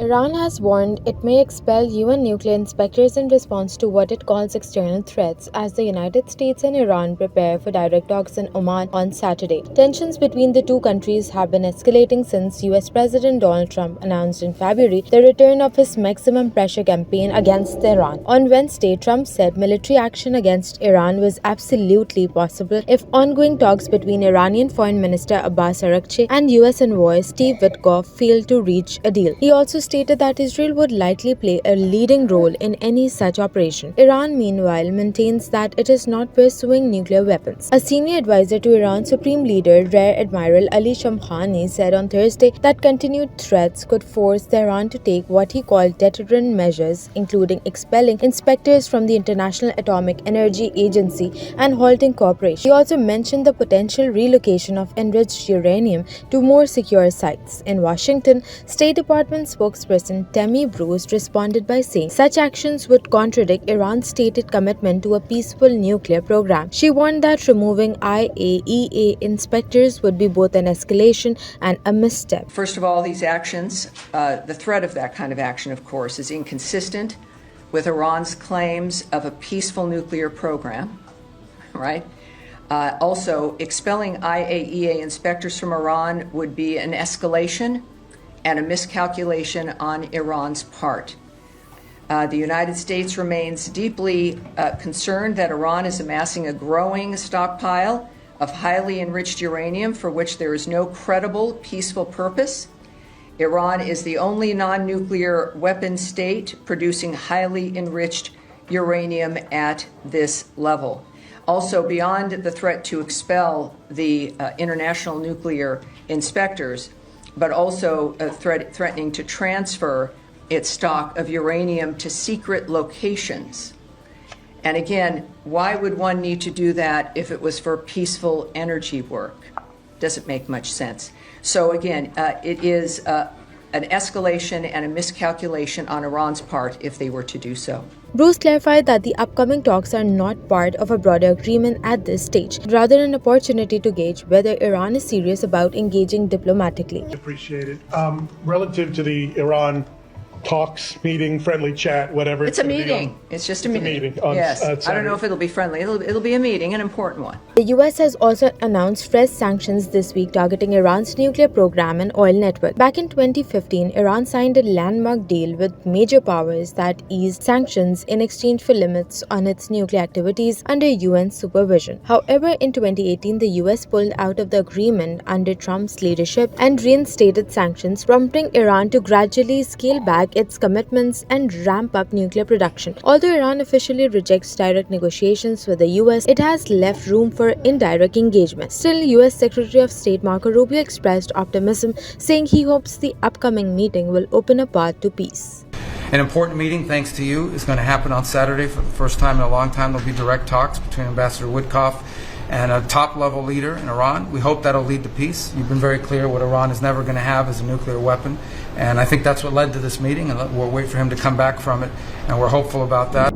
Iran has warned it may expel UN nuclear inspectors in response to what it calls external threats as the United States and Iran prepare for direct talks in Oman on Saturday. Tensions between the two countries have been escalating since US President Donald Trump announced in February the return of his maximum pressure campaign against Iran. On Wednesday, Trump said military action against Iran was absolutely possible if ongoing talks between Iranian Foreign Minister Abbas Araghchi and US envoy Steve Witkoff failed to reach a deal. He also stated that Israel would likely play a leading role in any such operation. Iran, meanwhile, maintains that it is not pursuing nuclear weapons. A senior advisor to Iran's Supreme Leader, Rear Admiral Ali Shamkhani, said on Thursday that continued threats could force Tehran to take what he called deterrent measures, including expelling inspectors from the International Atomic Energy Agency and halting cooperation. He also mentioned the potential relocation of enriched uranium to more secure sites. In Washington, State Department spokesperson Tammy Bruce responded by saying such actions would contradict Iran's stated commitment to a peaceful nuclear program. She warned that removing IAEA inspectors would be both an escalation and a misstep. First of all, these actions, the threat of that kind of action, of course, is inconsistent with Iran's claims of a peaceful nuclear program, right? Also, expelling IAEA inspectors from Iran would be an escalation and a miscalculation on Iran's part. The United States remains deeply concerned that Iran is amassing a growing stockpile of highly enriched uranium for which there is no credible peaceful purpose. Iran is the only non-nuclear weapon state producing highly enriched uranium at this level. Also, beyond the threat to expel the international nuclear inspectors, but also threatening to transfer its stock of uranium to secret locations. And again, why would one need to do that if it was for peaceful energy work? Doesn't make much sense. So again, it is an escalation and a miscalculation on Iran's part if they were to do so. Bruce clarified that the upcoming talks are not part of a broader agreement at this stage, rather an opportunity to gauge whether Iran is serious about engaging diplomatically. Appreciate it. Relative to the Iran talks, meeting, friendly chat, whatever. It's a meeting. It's just a meeting. Yes. I don't know if it'll be friendly. It'll be a meeting, an important one. The US has also announced fresh sanctions this week targeting Iran's nuclear program and oil network. Back in 2015, Iran signed a landmark deal with major powers that eased sanctions in exchange for limits on its nuclear activities under UN supervision. However, in 2018, the US pulled out of the agreement under Trump's leadership and reinstated sanctions, prompting Iran to gradually scale back its commitments and ramp up nuclear production. Although Iran officially rejects direct negotiations with the US, it has left room for indirect engagement. Still, US Secretary of State Marco Rubio expressed optimism, saying he hopes the upcoming meeting will open a path to peace. An important meeting, thanks to you, is going to happen on Saturday. For the first time in a long time, there'll be direct talks between Ambassador Witkoff and a top-level leader in Iran. We hope that'll lead to peace. You've been very clear what Iran is never going to have is a nuclear weapon. And I think that's what led to this meeting, and we'll wait for him to come back from it, and we're hopeful about that.